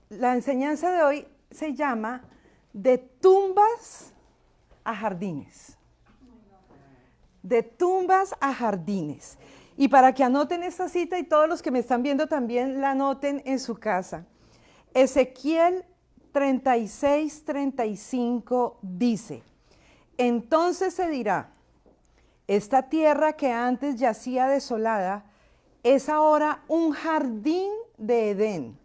la enseñanza de hoy se llama De tumbas a jardines. De tumbas a jardines. Y para que anoten esta cita y todos los que me están viendo también la anoten en su casa. Ezequiel 36:35 dice: entonces se dirá, esta tierra que antes yacía desolada es ahora un jardín de Edén.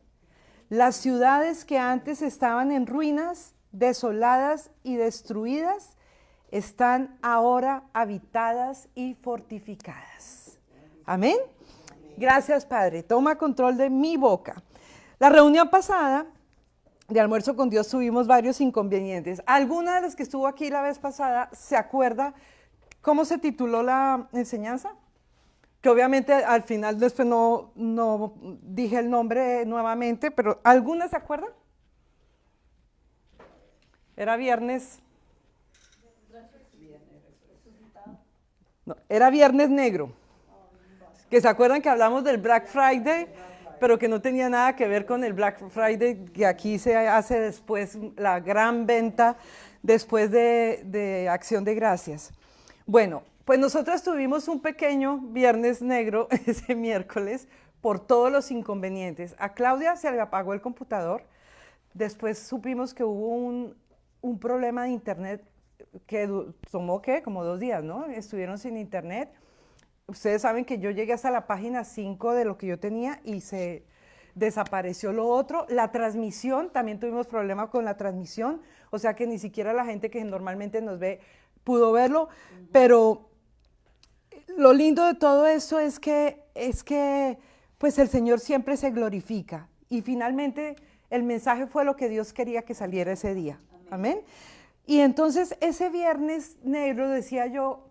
Las ciudades que antes estaban en ruinas, desoladas y destruidas, están ahora habitadas y fortificadas. Amén. Gracias, Padre. Toma control de mi boca. La reunión pasada de Almuerzo con Dios tuvimos varios inconvenientes. ¿Alguna de las que estuvo aquí la vez pasada se acuerda cómo se tituló la enseñanza? Que obviamente al final después no dije el nombre nuevamente, pero ¿alguna se acuerdan? Era viernes. No, era Viernes Negro. Que se acuerdan que hablamos del Black Friday, pero que no tenía nada que ver con el Black Friday, que aquí se hace después la gran venta después de Acción de Gracias. Bueno, pues nosotros tuvimos un pequeño Viernes Negro ese miércoles por todos los inconvenientes. A Claudia se le apagó el computador, después supimos que hubo un problema de internet que tomó, ¿qué? Como 2 días, ¿no? Estuvieron sin internet. Ustedes saben que yo llegué hasta la página 5 de lo que yo tenía y se desapareció lo otro. La transmisión, también tuvimos problemas con la transmisión, o sea que ni siquiera la gente que normalmente nos ve pudo verlo, pero lo lindo de todo eso es que pues el Señor siempre se glorifica y finalmente el mensaje fue lo que Dios quería que saliera ese día. Amén. Y entonces ese Viernes Negro, decía yo,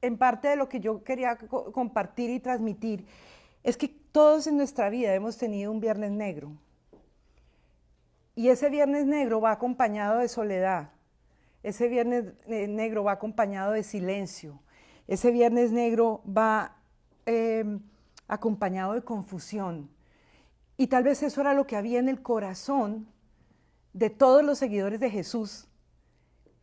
en parte de lo que yo quería compartir y transmitir, es que todos en nuestra vida hemos tenido un Viernes Negro. Y ese Viernes Negro va acompañado de soledad. Ese Viernes Negro va acompañado de silencio. Ese Viernes Negro va acompañado de confusión. Y tal vez eso era lo que había en el corazón de todos los seguidores de Jesús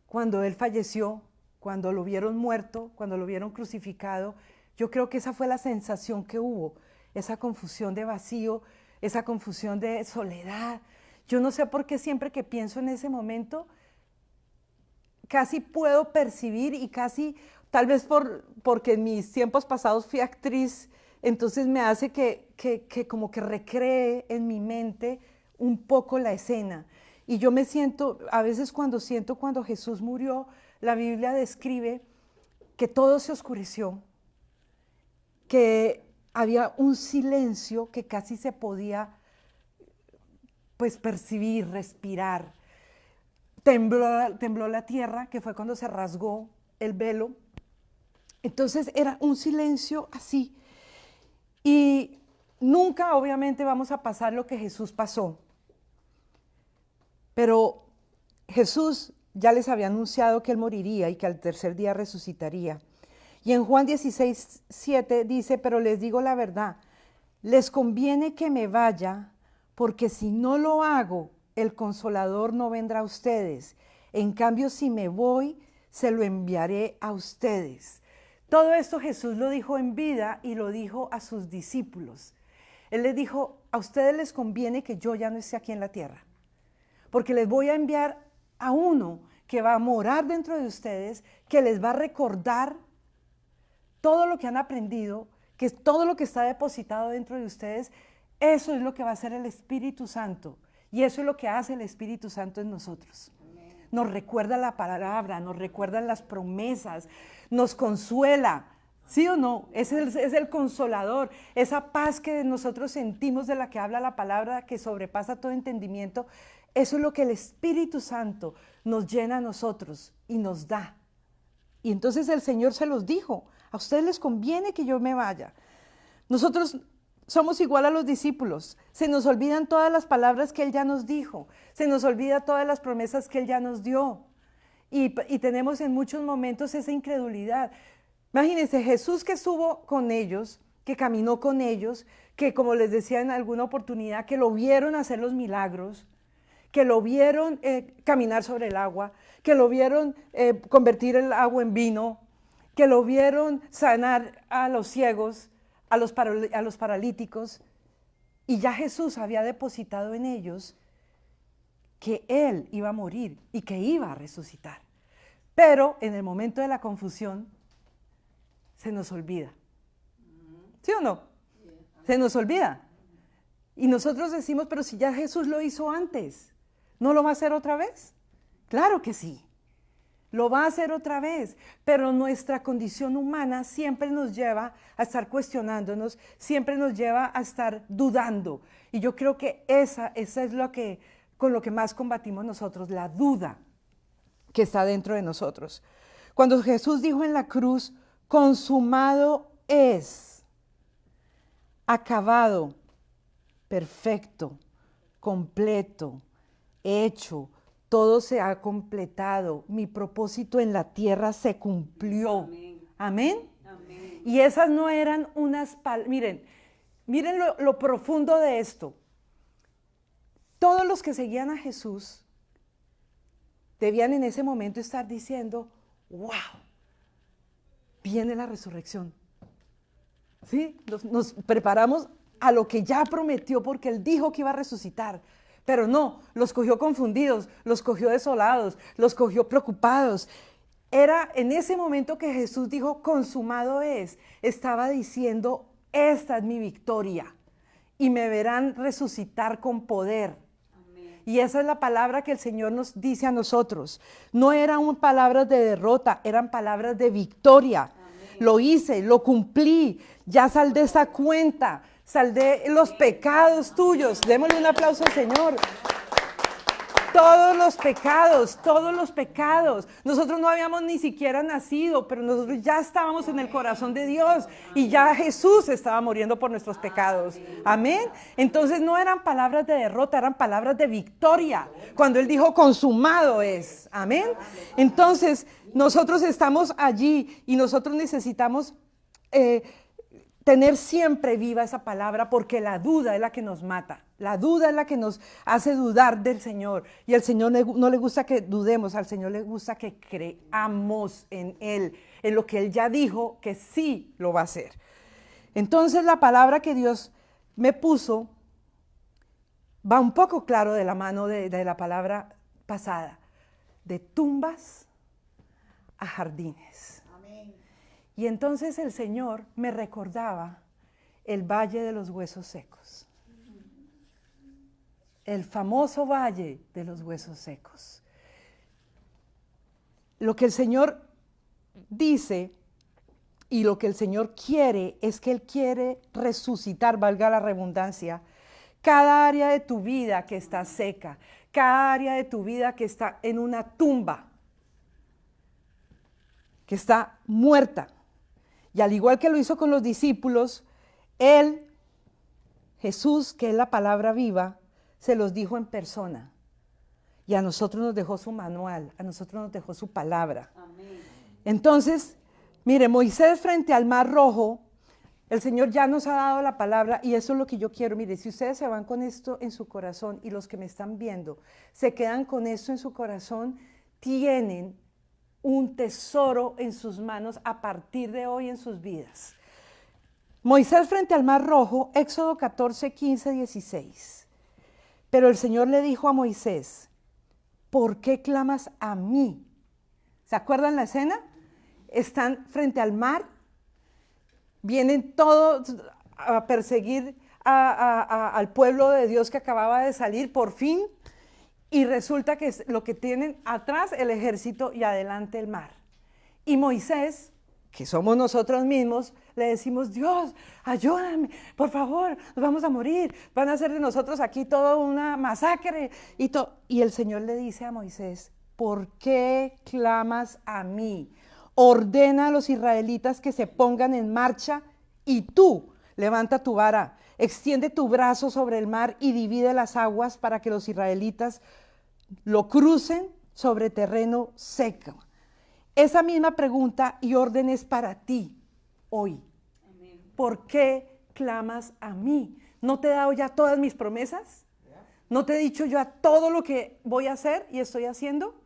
cuando Él falleció, cuando lo vieron muerto, cuando lo vieron crucificado. Yo creo que esa fue la sensación que hubo, esa confusión de vacío, esa confusión de soledad. Yo no sé por qué siempre que pienso en ese momento, casi puedo percibir y casi, tal vez porque en mis tiempos pasados fui actriz, entonces me hace que como que recree en mi mente un poco la escena. Y yo me siento, a veces cuando Jesús murió, la Biblia describe que todo se oscureció, que había un silencio que casi se podía pues percibir, respirar. Tembló la tierra, que fue cuando se rasgó el velo. Entonces era un silencio así. Y nunca obviamente vamos a pasar lo que Jesús pasó. Pero Jesús ya les había anunciado que Él moriría y que al tercer día resucitaría. Y en Juan 16:7 dice, pero les digo la verdad, les conviene que me vaya, porque si no lo hago, el Consolador no vendrá a ustedes. En cambio, si me voy, se lo enviaré a ustedes. Todo esto Jesús lo dijo en vida y lo dijo a sus discípulos. Él les dijo, a ustedes les conviene que yo ya no esté aquí en la tierra, porque les voy a enviar a uno que va a morar dentro de ustedes, que les va a recordar todo lo que han aprendido, que es todo lo que está depositado dentro de ustedes. Eso es lo que va a hacer el Espíritu Santo. Y eso es lo que hace el Espíritu Santo en nosotros. Nos recuerda la palabra, nos recuerdan las promesas, nos consuela. ¿Sí o no? Es el consolador, esa paz que nosotros sentimos de la que habla la palabra, que sobrepasa todo entendimiento. Eso es lo que el Espíritu Santo nos llena a nosotros y nos da. Y entonces el Señor se los dijo, a ustedes les conviene que yo me vaya. Nosotros somos igual a los discípulos, se nos olvidan todas las palabras que Él ya nos dijo, se nos olvida todas las promesas que Él ya nos dio. Y tenemos en muchos momentos esa incredulidad. Imagínense, Jesús que estuvo con ellos, que caminó con ellos, que, como les decía en alguna oportunidad, que lo vieron hacer los milagros, que lo vieron caminar sobre el agua, que lo vieron convertir el agua en vino, que lo vieron sanar a los ciegos, a los paralíticos, y ya Jesús había depositado en ellos que Él iba a morir y que iba a resucitar. Pero en el momento de la confusión se nos olvida. ¿Sí o no? Se nos olvida. Y nosotros decimos, pero si ya Jesús lo hizo antes, ¿no lo va a hacer otra vez? Claro que sí. Lo va a hacer otra vez, pero nuestra condición humana siempre nos lleva a estar cuestionándonos, siempre nos lleva a estar dudando. Y yo creo que esa es con lo que más combatimos nosotros, la duda que está dentro de nosotros. Cuando Jesús dijo en la cruz, consumado es, acabado, perfecto, completo, hecho, todo se ha completado, mi propósito en la tierra se cumplió. Amén. ¿Amén? Amén. Y esas no eran unas palabras, miren lo profundo de esto. Todos los que seguían a Jesús debían en ese momento estar diciendo, wow, viene la resurrección. ¿Sí? Nos preparamos a lo que ya prometió porque Él dijo que iba a resucitar. Pero no, los cogió confundidos, los cogió desolados, los cogió preocupados. Era en ese momento que Jesús dijo, consumado es, estaba diciendo, esta es mi victoria y me verán resucitar con poder. Amén. Y esa es la palabra que el Señor nos dice a nosotros. No eran palabras de derrota, eran palabras de victoria. Amén. Lo hice, lo cumplí, ya saldé esa cuenta. Saldé los pecados tuyos. Démosle un aplauso al Señor. Todos los pecados, todos los pecados. Nosotros no habíamos ni siquiera nacido, pero nosotros ya estábamos en el corazón de Dios y ya Jesús estaba muriendo por nuestros pecados. Amén. Entonces no eran palabras de derrota, eran palabras de victoria. Cuando Él dijo consumado es. Amén. Entonces nosotros estamos allí y nosotros necesitamos tener siempre viva esa palabra porque la duda es la que nos mata. La duda es la que nos hace dudar del Señor. Y al Señor no le gusta que dudemos, al Señor le gusta que creamos en Él, en lo que Él ya dijo que sí lo va a hacer. Entonces la palabra que Dios me puso va un poco claro de la mano de la palabra pasada. De tumbas a jardines. Y entonces el Señor me recordaba el Valle de los Huesos Secos. El famoso Valle de los Huesos Secos. Lo que el Señor dice y lo que el Señor quiere es que Él quiere resucitar, valga la redundancia, cada área de tu vida que está seca, cada área de tu vida que está en una tumba, que está muerta. Y al igual que lo hizo con los discípulos, Él, Jesús, que es la palabra viva, se los dijo en persona. Y a nosotros nos dejó su manual, a nosotros nos dejó su palabra. Amén. Entonces, mire, Moisés frente al Mar Rojo, el Señor ya nos ha dado la palabra y eso es lo que yo quiero. Mire, si ustedes se van con esto en su corazón y los que me están viendo se quedan con esto en su corazón, tienen un tesoro en sus manos a partir de hoy en sus vidas. Moisés frente al Mar Rojo, Éxodo 14, 15, 16. Pero el Señor le dijo a Moisés, ¿por qué clamas a mí? ¿Se acuerdan la escena? Están frente al mar, vienen todos a perseguir al pueblo de Dios que acababa de salir por fin. Y resulta que es lo que tienen atrás el ejército y adelante el mar. Y Moisés, que somos nosotros mismos, le decimos, Dios, ayúdame, por favor, nos vamos a morir. Van a hacer de nosotros aquí toda una masacre. Y el Señor le dice a Moisés, ¿por qué clamas a mí? Ordena a los israelitas que se pongan en marcha y tú levanta tu vara, extiende tu brazo sobre el mar y divide las aguas para que los israelitas lo crucen sobre terreno seco. Esa misma pregunta y orden es para ti hoy. Amén. ¿Por qué clamas a mí? ¿No te he dado ya todas mis promesas? ¿No te he dicho yo todo lo que voy a hacer y estoy haciendo?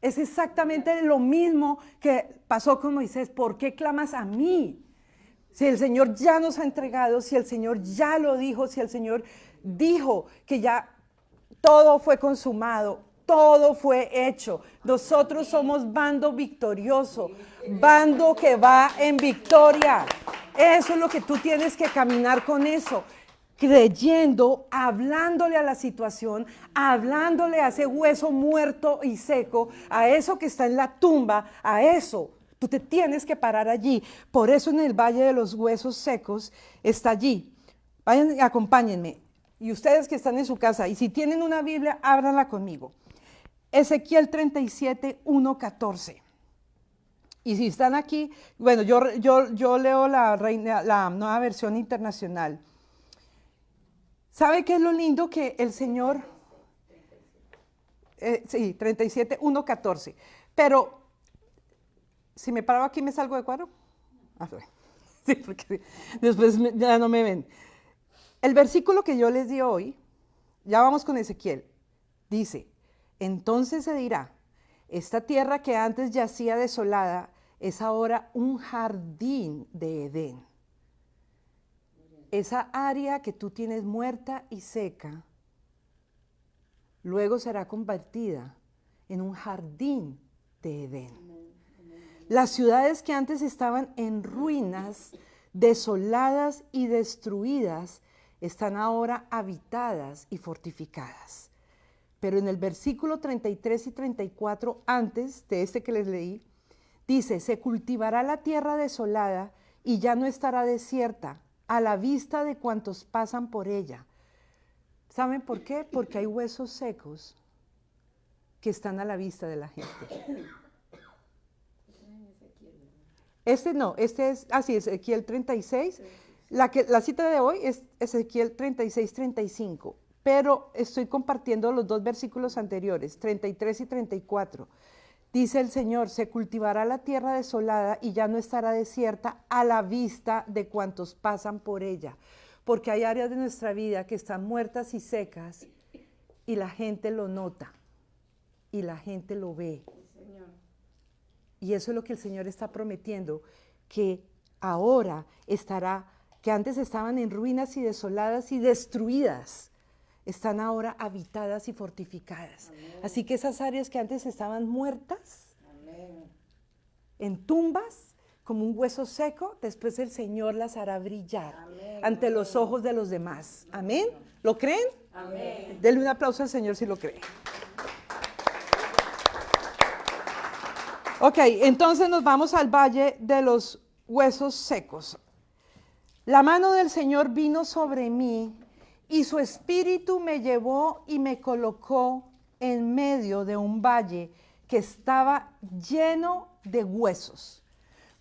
Es exactamente lo mismo que pasó con Moisés. ¿Por qué clamas a mí? Si el Señor ya nos ha entregado, si el Señor ya lo dijo, si el Señor dijo que ya todo fue consumado, todo fue hecho. Nosotros somos bando victorioso, bando que va en victoria. Eso es lo que tú tienes que caminar con eso. Creyendo, hablándole a la situación, hablándole a ese hueso muerto y seco, a eso que está en la tumba, a eso. Tú te tienes que parar allí. Por eso en el Valle de los Huesos Secos está allí. Vayan, acompáñenme. Y ustedes que están en su casa, y si tienen una Biblia, ábranla conmigo. Ezequiel 37, 1, 14. Y si están aquí, bueno, yo leo la Nueva Versión Internacional. ¿Sabe qué es lo lindo? Que el Señor, sí, 37, 1, 14. Pero, si me paro aquí, ¿me salgo de cuadro? Sí, porque después ya no me ven. El versículo que yo les di hoy, ya vamos con Ezequiel, dice, entonces se dirá, esta tierra que antes yacía desolada es ahora un jardín de Edén. Esa área que tú tienes muerta y seca, luego será convertida en un jardín de Edén. Las ciudades que antes estaban en ruinas, desoladas y destruidas, están ahora habitadas y fortificadas. Pero en el versículo 33 y 34, antes de este que les leí, dice, se cultivará la tierra desolada y ya no estará desierta, a la vista de cuantos pasan por ella. ¿Saben por qué? Porque hay huesos secos que están a la vista de la gente. Este es Ezequiel 36. La cita de hoy es Ezequiel 36, 35. Pero estoy compartiendo los dos versículos anteriores, 33 y 34. Dice el Señor, se cultivará la tierra desolada y ya no estará desierta a la vista de cuantos pasan por ella. Porque hay áreas de nuestra vida que están muertas y secas y la gente lo nota y la gente lo ve. Y eso es lo que el Señor está prometiendo, que ahora estará, que antes estaban en ruinas y desoladas y destruidas, están ahora habitadas y fortificadas. Amén. Así que esas áreas que antes estaban muertas, amén, en tumbas, como un hueso seco, después el Señor las hará brillar, amén, ante los ojos de los demás. Amén. ¿Lo creen? Amén. Denle un aplauso al Señor si lo cree. Ok, entonces nos vamos al Valle de los Huesos Secos. La mano del Señor vino sobre mí y su espíritu me llevó y me colocó en medio de un valle que estaba lleno de huesos.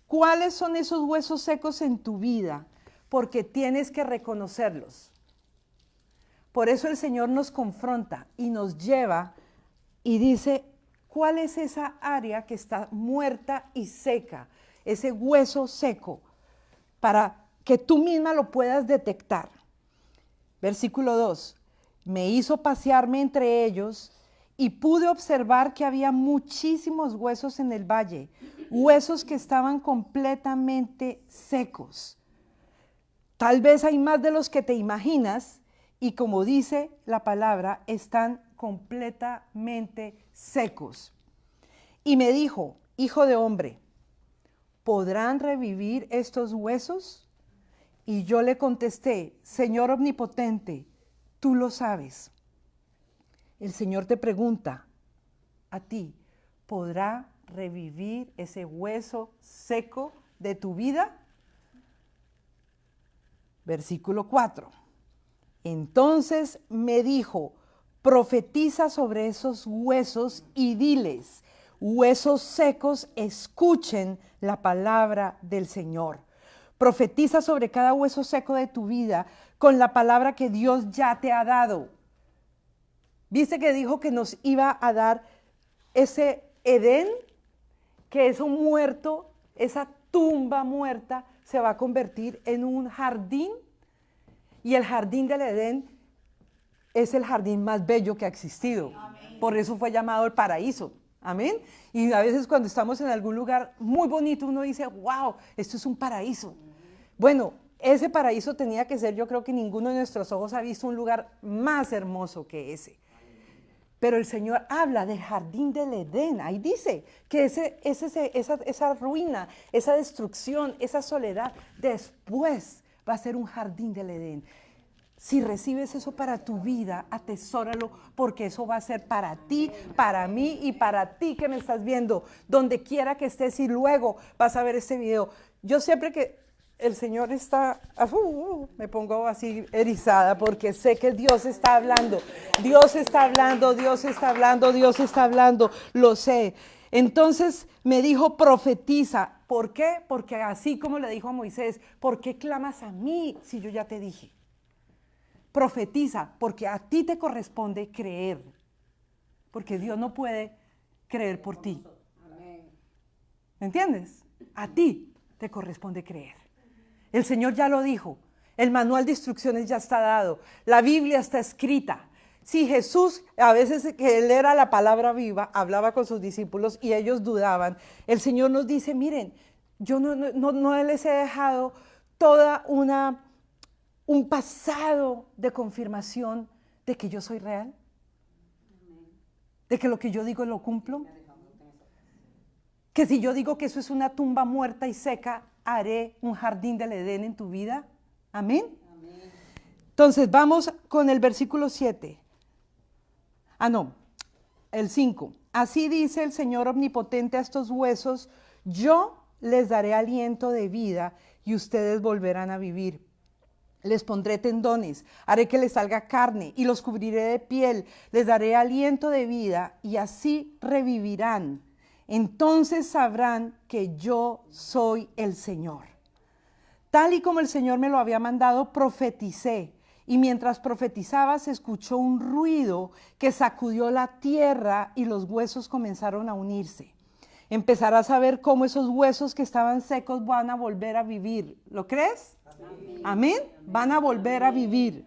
¿Cuáles son esos huesos secos en tu vida? Porque tienes que reconocerlos. Por eso el Señor nos confronta y nos lleva y dice, ¿cuál es esa área que está muerta y seca? Ese hueso seco, para que tú misma lo puedas detectar. Versículo 2. Me hizo pasearme entre ellos y pude observar que había muchísimos huesos en el valle, huesos que estaban completamente secos. Tal vez hay más de los que te imaginas y como dice la palabra, están completamente secos. Y me dijo, hijo de hombre, ¿podrán revivir estos huesos? Y yo le contesté, Señor omnipotente, tú lo sabes. El Señor te pregunta a ti, ¿podrá revivir ese hueso seco de tu vida? Versículo 4. Entonces me dijo, profetiza sobre esos huesos y diles, huesos secos, escuchen la palabra del Señor. Profetiza sobre cada hueso seco de tu vida con la palabra que Dios ya te ha dado. ¿Viste que dijo que nos iba a dar ese Edén, que es un muerto, esa tumba muerta, se va a convertir en un jardín, y el jardín del Edén es el jardín más bello que ha existido. Amén. Por eso fue llamado el paraíso. Amén. Y a veces cuando estamos en algún lugar muy bonito, uno dice, wow, esto es un paraíso. Bueno, ese paraíso tenía que ser, yo creo que ninguno de nuestros ojos ha visto un lugar más hermoso que ese. Pero el Señor habla del jardín del Edén. Ahí dice que esa ruina, esa destrucción, esa soledad, después va a ser un jardín del Edén. Si recibes eso para tu vida, atesóralo, porque eso va a ser para ti, para mí y para ti que me estás viendo, donde quiera que estés, y luego vas a ver este video. Yo siempre que el Señor está, me pongo así erizada, porque sé que Dios está hablando, Dios está hablando, Dios está hablando, Dios está hablando, lo sé. Entonces me dijo, profetiza. ¿Por qué? Porque así como le dijo a Moisés, ¿por qué clamas a mí si yo ya te dije? Profetiza, porque a ti te corresponde creer, porque Dios no puede creer por ti. ¿Me entiendes? A ti te corresponde creer. El Señor ya lo dijo, el manual de instrucciones ya está dado, la Biblia está escrita. Si Jesús, a veces que Él era la palabra viva, hablaba con sus discípulos y ellos dudaban, el Señor nos dice, miren, yo no les he dejado toda un pasado de confirmación de que yo soy real, de que lo que yo digo lo cumplo, que si yo digo que eso es una tumba muerta y seca, haré un jardín del Edén en tu vida. Amén. Amén. Entonces vamos con el versículo 7. El 5. Así dice el Señor omnipotente a estos huesos, yo les daré aliento de vida y ustedes volverán a vivir. Les pondré tendones, haré que les salga carne y los cubriré de piel, les daré aliento de vida y así revivirán. Entonces sabrán que yo soy el Señor. Tal y como el Señor me lo había mandado, profeticé. Y mientras profetizaba se escuchó un ruido que sacudió la tierra y los huesos comenzaron a unirse. Empezarás a ver cómo esos huesos que estaban secos van a volver a vivir. ¿Lo crees? Amén. ¿Amén? Van a volver a vivir.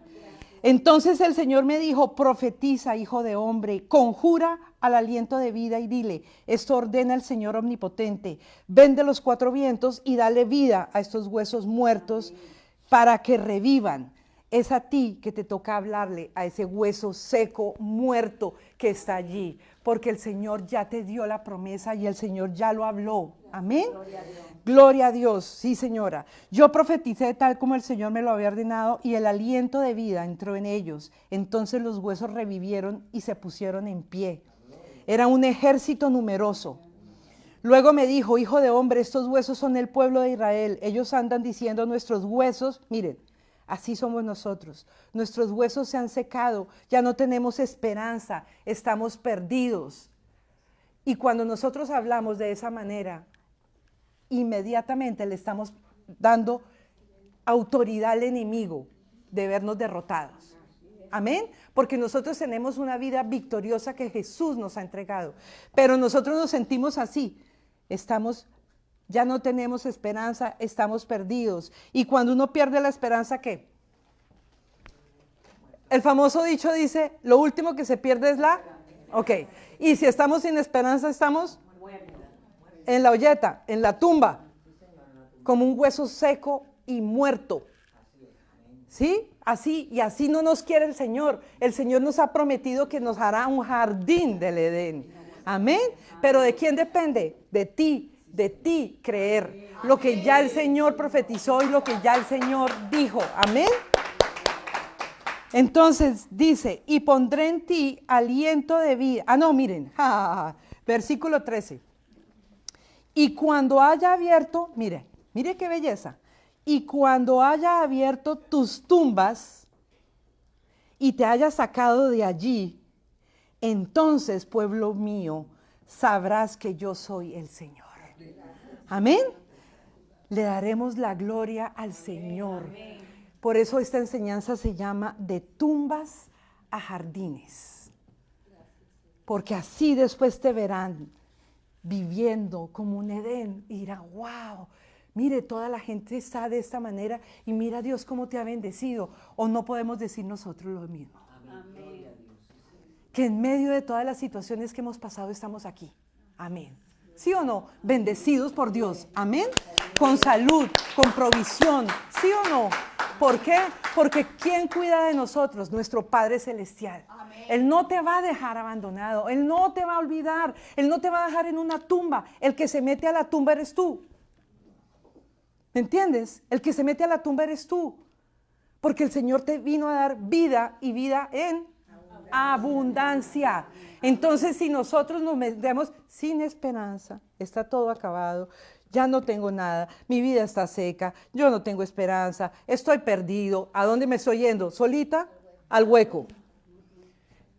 Entonces el Señor me dijo, profetiza, hijo de hombre, conjura al aliento de vida y dile, esto ordena el Señor omnipotente, ven de los cuatro vientos y dale vida a estos huesos muertos para que revivan. Es a ti que te toca hablarle a ese hueso seco, muerto que está allí, porque el Señor ya te dio la promesa y el Señor ya lo habló. Amén. Gloria a Dios, sí señora. Yo profeticé tal como el Señor me lo había ordenado y el aliento de vida entró en ellos. Entonces los huesos revivieron y se pusieron en pie. Era un ejército numeroso. Luego me dijo, hijo de hombre, estos huesos son el pueblo de Israel. Ellos andan diciendo nuestros huesos, miren, así somos nosotros. Nuestros huesos se han secado, ya no tenemos esperanza, estamos perdidos. Y cuando nosotros hablamos de esa manera, inmediatamente le estamos dando autoridad al enemigo de vernos derrotados. Amén. Porque nosotros tenemos una vida victoriosa que Jesús nos ha entregado. Pero nosotros nos sentimos así. Ya no tenemos esperanza, estamos perdidos. Y cuando uno pierde la esperanza, ¿qué? El famoso dicho dice, lo último que se pierde es la... Ok. Y si estamos sin esperanza, estamos en la olleta, en la tumba, como un hueso seco y muerto. ¿Sí? Así, y así no nos quiere el Señor. El Señor nos ha prometido que nos hará un jardín del Edén. Amén. Pero ¿de quién depende? De ti creer lo que ya el Señor profetizó y lo que ya el Señor dijo. Amén. Entonces dice, y pondré en ti aliento de vida. Miren, versículo 13. Y cuando haya abierto, mire qué belleza. Y cuando haya abierto tus tumbas y te haya sacado de allí, entonces, pueblo mío, sabrás que yo soy el Señor. Amén. Le daremos la gloria al Señor. Por eso esta enseñanza se llama de tumbas a jardines. Porque así después te verán viviendo como un Edén y dirán, wow, Mire, toda la gente está de esta manera y mira Dios cómo te ha bendecido. O no podemos decir nosotros lo mismo. Amén. Que en medio de todas las situaciones que hemos pasado estamos aquí. Amén. ¿Sí o no? Bendecidos por Dios. Amén. Con salud, con provisión. ¿Sí o no? ¿Por qué? Porque ¿quién cuida de nosotros? Nuestro Padre Celestial. Amén. Él no te va a dejar abandonado. Él no te va a olvidar. Él no te va a dejar en una tumba. El que se mete a la tumba eres tú. ¿Me entiendes? El que se mete a la tumba eres tú. Porque el Señor te vino a dar vida y vida en abundancia. Entonces, si nosotros nos metemos sin esperanza, está todo acabado, ya no tengo nada, mi vida está seca, yo no tengo esperanza, estoy perdido, ¿a dónde me estoy yendo? ¿Solita? Al hueco.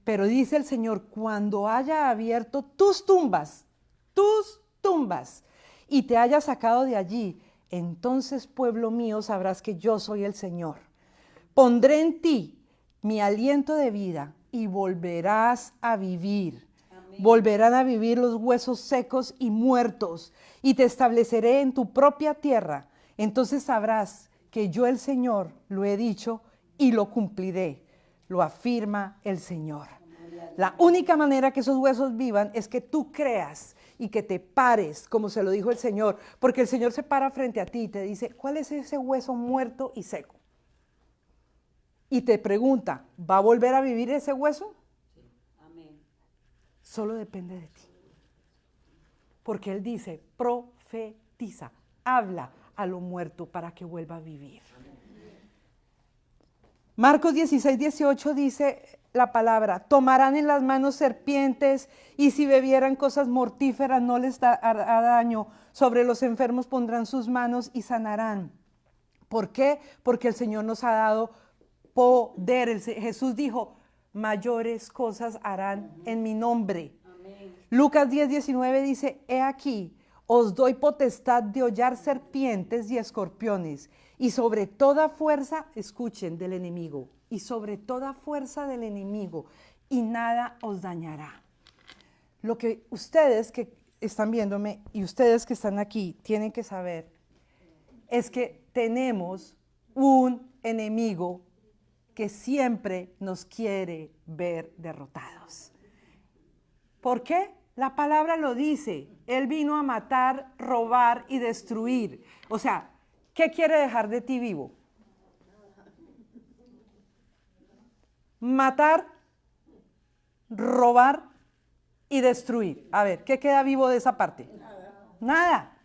Pero dice el Señor, cuando haya abierto tus tumbas, y te haya sacado de allí, entonces, pueblo mío, sabrás que yo soy el Señor. Pondré en ti mi aliento de vida y volverás a vivir. Amén. Volverán a vivir los huesos secos y muertos, y te estableceré en tu propia tierra. Entonces sabrás que yo, el Señor, lo he dicho y lo cumpliré. Lo afirma el Señor. La única manera que esos huesos vivan es que tú creas y que te pares, como se lo dijo el Señor, porque el Señor se para frente a ti y te dice, ¿cuál es ese hueso muerto y seco? Y te pregunta, ¿va a volver a vivir ese hueso? Sí. Amén. Solo depende de ti. Porque Él dice, profetiza, habla a lo muerto para que vuelva a vivir. Amén. Marcos 16, 18 dice la palabra, tomarán en las manos serpientes y si bebieran cosas mortíferas no les hará daño. Sobre los enfermos pondrán sus manos y sanarán. ¿Por qué? Porque el Señor nos ha dado poder. Jesús dijo, mayores cosas harán en mi nombre. Amén. Lucas 10, 19 dice, he aquí, os doy potestad de hollar serpientes y escorpiones, y sobre toda fuerza, escuchen, del enemigo, y sobre toda fuerza del enemigo, y nada os dañará. Lo que ustedes que están viéndome y ustedes que están aquí tienen que saber es que tenemos un enemigo que siempre nos quiere ver derrotados. ¿Por qué? La palabra lo dice. Él vino a matar, robar y destruir. O sea, ¿qué quiere dejar de ti vivo? Matar, robar y destruir. A ver, ¿qué queda vivo de esa parte? Nada.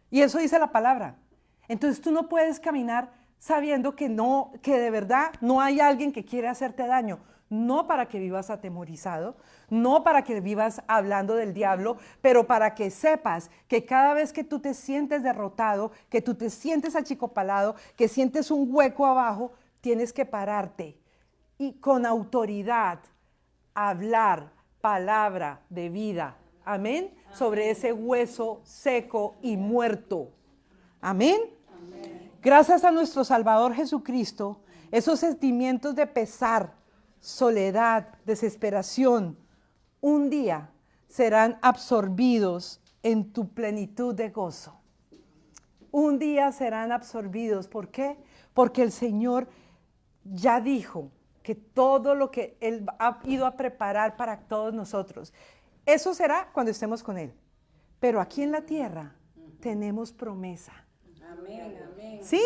Y eso dice la palabra. Entonces tú no puedes caminar sabiendo que no, que de verdad no hay alguien que quiere hacerte daño. No para que vivas atemorizado, no para que vivas hablando del diablo, pero para que sepas que cada vez que tú te sientes derrotado, que tú te sientes achicopalado, que sientes un hueco abajo, tienes que pararte y con autoridad hablar palabra de vida. Amén. Sobre ese hueso seco y muerto. Amén. Gracias a nuestro Salvador Jesucristo, esos sentimientos de pesar, soledad, desesperación, un día serán absorbidos en tu plenitud de gozo. Un día serán absorbidos. ¿Por qué? Porque el Señor ya dijo que todo lo que Él ha ido a preparar para todos nosotros, eso será cuando estemos con Él. Pero aquí en la tierra tenemos promesa. Amén, amén. ¿Sí?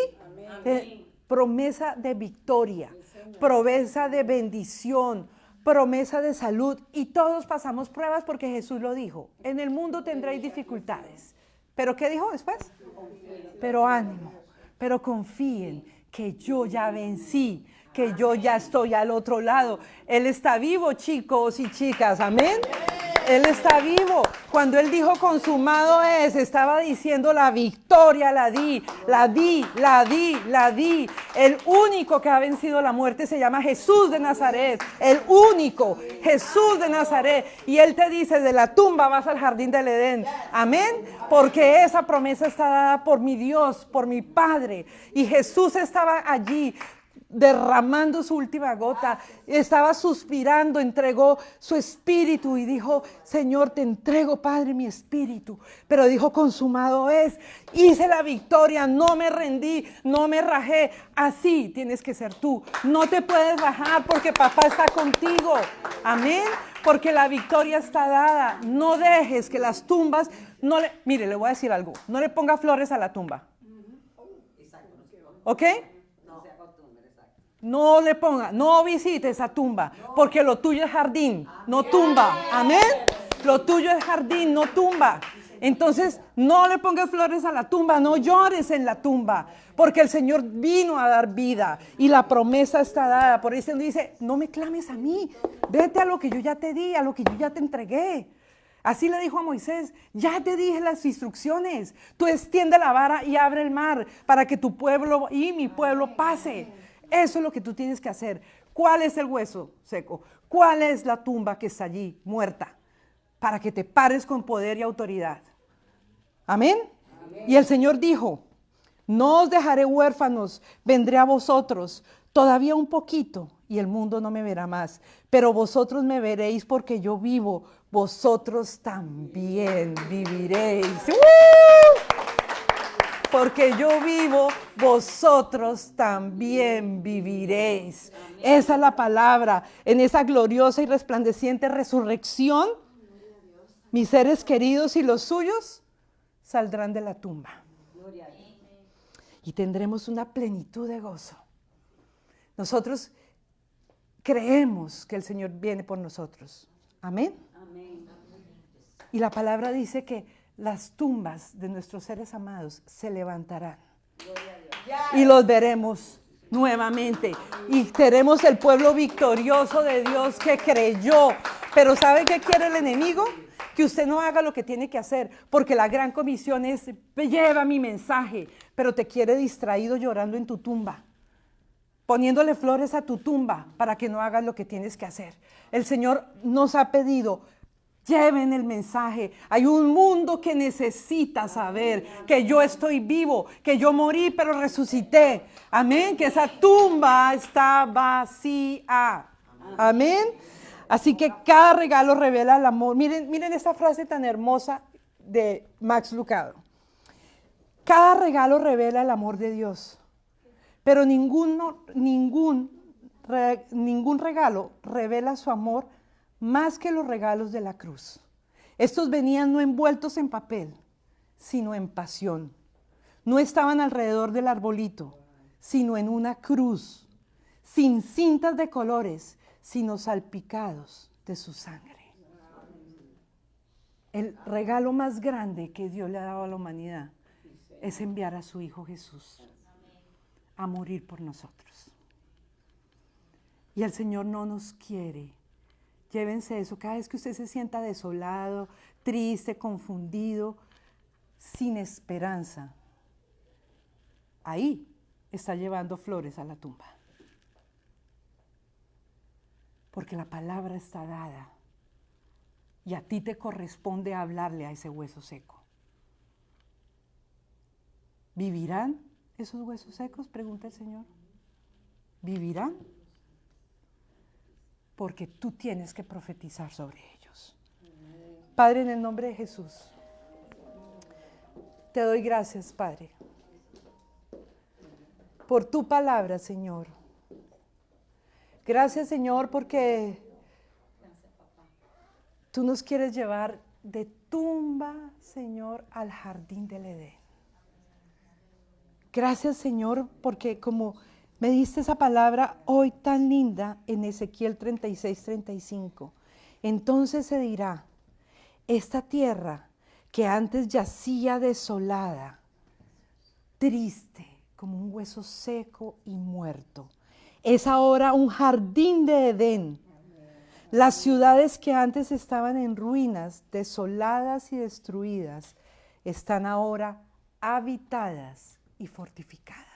Amén. Promesa de victoria, promesa de bendición, promesa de salud. Y todos pasamos pruebas porque Jesús lo dijo. En el mundo tendréis dificultades. ¿Pero qué dijo después? Pero ánimo, pero confíen que yo ya vencí, que yo ya estoy al otro lado. Él está vivo, chicos y chicas. Amén. Él está vivo. Cuando Él dijo consumado es, estaba diciendo la victoria la di. El único que ha vencido la muerte se llama Jesús de Nazaret. El único, Jesús de Nazaret. Y Él te dice, de la tumba vas al jardín del Edén. Amén. Porque esa promesa está dada por mi Dios, por mi Padre. Y Jesús estaba allí derramando su última gota, estaba suspirando, entregó su espíritu y dijo, Señor, te entrego, Padre, mi espíritu. Pero dijo, consumado es, hice la victoria, no me rendí, no me rajé. Así tienes que ser tú. No te puedes rajar porque papá está contigo. Amén. Porque la victoria está dada. No dejes que las tumbas, mire, le voy a decir algo, no le ponga flores a la tumba. ¿Ok? No le ponga, no visite esa tumba, porque lo tuyo es jardín, no tumba. Amén. Lo tuyo es jardín, no tumba. Entonces, no le pongas flores a la tumba, no llores en la tumba, porque el Señor vino a dar vida y la promesa está dada. Por eso dice, no me clames a mí, vete a lo que yo ya te di, a lo que yo ya te entregué. Así le dijo a Moisés, ya te dije las instrucciones, tú extiende la vara y abre el mar para que tu pueblo y mi pueblo pase. Eso es lo que tú tienes que hacer. ¿Cuál es el hueso seco? ¿Cuál es la tumba que está allí, muerta? Para que te pares con poder y autoridad. ¿Amén? Amén. Y el Señor dijo, no os dejaré huérfanos, vendré a vosotros. Todavía un poquito y el mundo no me verá más. Pero vosotros me veréis porque yo vivo. Vosotros también viviréis. Porque yo vivo, vosotros también viviréis. Esa es la palabra. En esa gloriosa y resplandeciente resurrección, mis seres queridos y los suyos saldrán de la tumba. Y tendremos una plenitud de gozo. Nosotros creemos que el Señor viene por nosotros. Amén. Y la palabra dice que las tumbas de nuestros seres amados se levantarán. Y los veremos nuevamente. Y tenemos el pueblo victorioso de Dios que creyó. Pero ¿sabe qué quiere el enemigo? Que usted no haga lo que tiene que hacer. Porque la gran comisión es, lleva mi mensaje. Pero te quiere distraído llorando en tu tumba. Poniéndole flores a tu tumba para que no hagas lo que tienes que hacer. El Señor nos ha pedido, lleven el mensaje. Hay un mundo que necesita saber que yo estoy vivo, que yo morí pero resucité. Amén, que esa tumba está vacía. Amén. Así que cada regalo revela el amor. Miren esta frase tan hermosa de Max Lucado. Cada regalo revela el amor de Dios. Pero ningún regalo revela su amor más que los regalos de la cruz. Estos venían no envueltos en papel, sino en pasión. No estaban alrededor del arbolito, sino en una cruz, sin cintas de colores, sino salpicados de su sangre. El regalo más grande que Dios le ha dado a la humanidad es enviar a su Hijo Jesús a morir por nosotros. Y el Señor no nos quiere. Llévense eso. Cada vez que usted se sienta desolado, triste, confundido, sin esperanza, ahí está llevando flores a la tumba. Porque la palabra está dada y a ti te corresponde hablarle a ese hueso seco. ¿Vivirán esos huesos secos? Pregunta el Señor. ¿Vivirán? Porque tú tienes que profetizar sobre ellos. Padre, en el nombre de Jesús, te doy gracias, Padre, por tu palabra, Señor. Gracias, Señor, porque tú nos quieres llevar de tumba, Señor, al jardín del Edén. Gracias, Señor, porque como me diste esa palabra hoy tan linda en Ezequiel 36:35. Entonces se dirá, esta tierra que antes yacía desolada, triste, como un hueso seco y muerto, es ahora un jardín de Edén. Las ciudades que antes estaban en ruinas, desoladas y destruidas, están ahora habitadas y fortificadas.